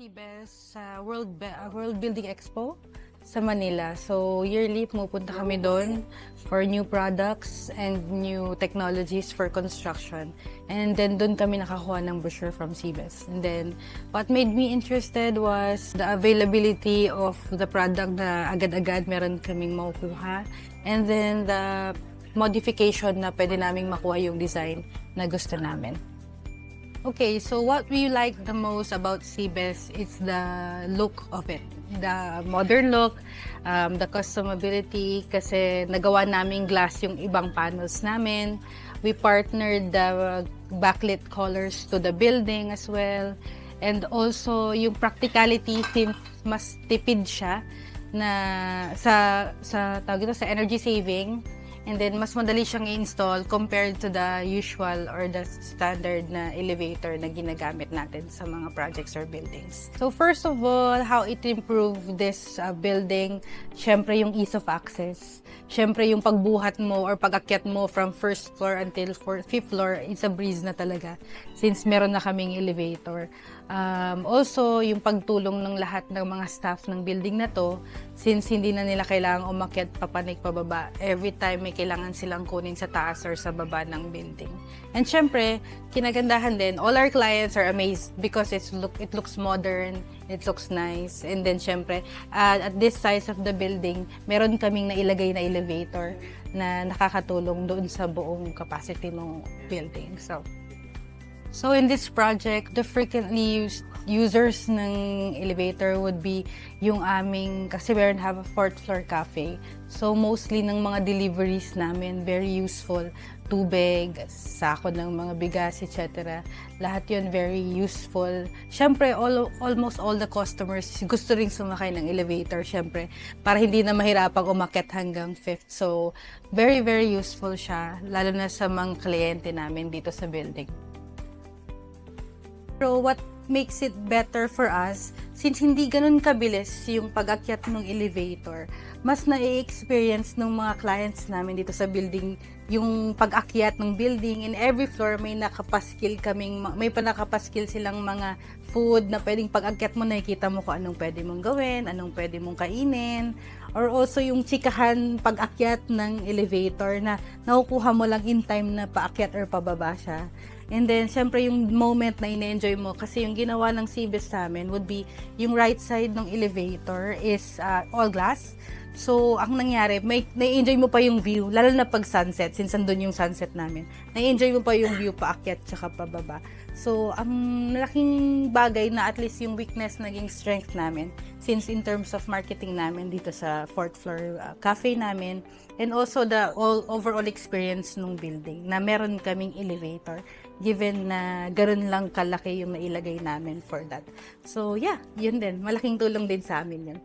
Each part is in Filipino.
CBES sa World Building Expo sa Manila. So, yearly pumupunta kami doon for new products and new technologies for construction. And then, doon kami nakakuha ng brochure from CBES. And then, what made me interested was the availability of the product na agad-agad meron kaming makukuha. And then, the modification na pwede naming makuha yung design na gusto namin. Okay, so what we like the most about CBES is the look of it. The modern look, the customability, kasi nagawa namin glass yung ibang panels namin. We partnered the backlit colors to the building as well. And also, yung practicality, since mas tipid siya na sa energy saving. And then, mas madali siyang i-install compared to the usual or the standard na elevator na ginagamit natin sa mga projects or buildings. So, first of all, how it improved this building, syempre yung ease of access. Syempre yung pagbuhat mo or pag-akyat mo from first floor until fifth floor, it's a breeze na talaga since meron na kaming elevator. Also, yung pagtulong ng lahat ng mga staff ng building na to, since hindi na nila kailangang umakyat papanik pababa every time may kailangan silang kunin sa taas or sa baba ng building. And syempre, kinagandahan din, all our clients are amazed because it looks modern, it looks nice. And then syempre, at this size of the building, meron kaming nailagay na elevator na nakakatulong doon sa buong capacity ng building. So in this project, the frequently used users ng elevator would be yung aming, kasi we have a fourth floor cafe. So mostly ng mga deliveries namin, very useful. Tubig, sako ng mga bigas, etc. Lahat yun very useful. Siyempre, almost all the customers gusto rin sumakay ng elevator, siyempre, para hindi na mahirapang umakyat hanggang fifth. So, very, very useful siya, lalo na sa mga kliyente namin dito sa building. So, what makes it better for us, since hindi ganun kabilis yung pag-akyat ng elevator, mas na-experience ng mga clients namin dito sa building yung pag-akyat ng building. In every floor, may nakapaskil silang mga food na pwedeng pag-akyat mo, nakikita mo kung anong pwede mong gawin, anong pwede mong kainin. Or also yung chikahan pag-akyat ng elevator na nakukuha mo lang in time na paakyat or pababa siya. And then, syempre, yung moment na ina-enjoy mo, kasi yung ginawa ng CBES sa amin would be, yung right side ng elevator is all glass. So, ang nangyari, na-enjoy mo pa yung view, lalo na pag sunset, since andun yung sunset namin. Na-enjoy mo pa yung view paakyat tsaka pababa. So, ang malaking bagay na at least yung weakness naging strength namin, since in terms of marketing namin dito sa fourth floor cafe namin, and also the overall experience ng building, na meron kaming elevator, given na ganoon lang kalaki yung nailagay namin for that. So, yeah, yun din. Malaking tulong din sa amin yun.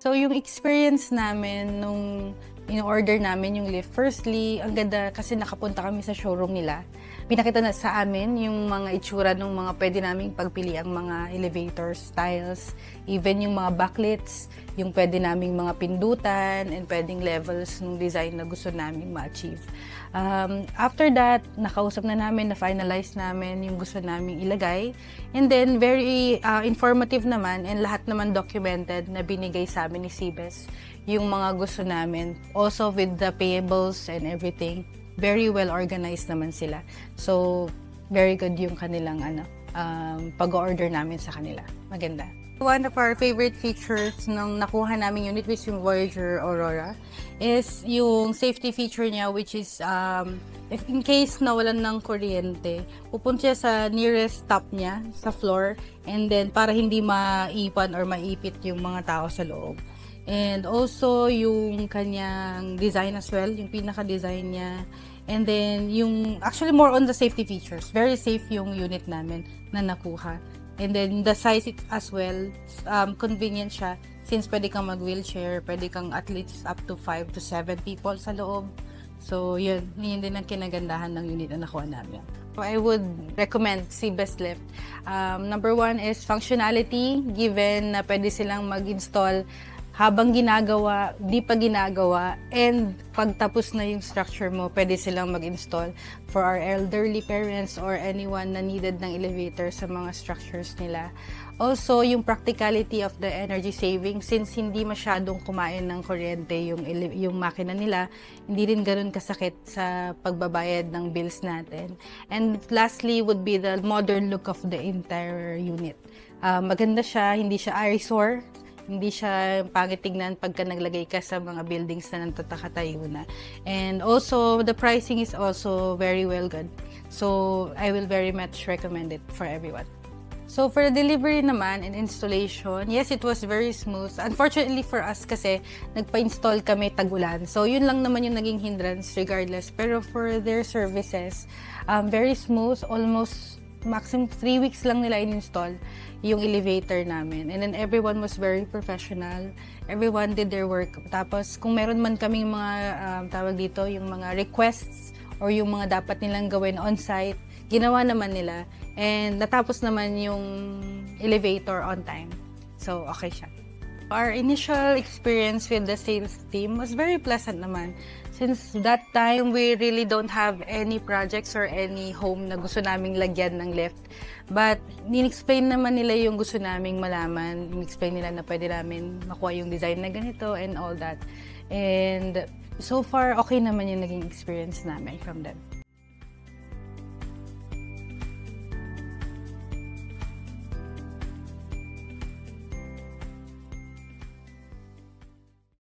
So, yung experience namin nung in-order namin yung lift, firstly, ang ganda kasi nakapunta kami sa showroom nila. Pinakita na sa amin yung mga itsura ng mga pwede naming pagpili ang mga elevator styles, even yung mga backlits, yung pwede naming mga pindutan, and pwedeng levels ng design na gusto naming ma-achieve. After that, nakausap na namin, na-finalize namin yung gusto naming ilagay. And then, very informative naman and lahat naman documented na binigay sa amin ni CBES yung mga gusto namin. Also with the payables and everything, very well organized naman sila. So, very good yung kanilang pag-order namin sa kanila. Maganda. One of our favorite features ng nakuha namin unit, which yung Voyager Aurora, is yung safety feature niya, which is if in case nawalan ng kuryente, pupunta siya sa nearest top niya, sa floor, and then para hindi maipan or maipit yung mga tao sa loob. And also, yung kanyang design as well, yung pinaka-design niya. And then, actually more on the safety features. Very safe yung unit namin na nakuha. And then, the size as well, convenient siya. Since pwede kang mag-wheelchair, pwede kang at least up to 5 to 7 people sa loob. So, yun din ang kinagandahan ng unit na nakuha namin. So, I would recommend CBES Lift. Number one is functionality, given na pwede silang mag-install habang ginagawa, di pa ginagawa, and pagtapos na yung structure mo, pwede silang mag-install for our elderly parents or anyone na needed ng elevator sa mga structures nila. Also, yung practicality of the energy saving, since hindi masyadong kumain ng kuryente yung makina nila, hindi rin ganun kasakit sa pagbabayad ng bills natin. And lastly would be the modern look of the entire unit. Maganda siya, hindi siya eyesore, hindi siya pangit tignan pagka naglagay ka sa mga buildings na nantatakatayo na. And also, the pricing is also very well good. So, I will very much recommend it for everyone. So, for the delivery naman and installation, yes, it was very smooth. Unfortunately for us kasi, nagpa-install kami tag-ulan. So, yun lang naman yung naging hindrance regardless. Pero for their services, very smooth. Almost maximum 3 weeks lang nila in-install yung elevator namin. And then everyone was very professional. Everyone did their work. Tapos kung meron man kaming mga tawag dito, yung mga requests or yung mga dapat nilang gawin on-site, ginawa naman nila. And natapos naman yung elevator on time. So, okay siya. Our initial experience with the sales team was very pleasant naman. Since that time, we really don't have any projects or any home na gusto naming lagyan ng lift. But, in-explain naman nila yung gusto naming malaman. In-explain nila na pwede namin makuha yung design na ganito and all that. And so far, okay naman yung naging experience namin from them.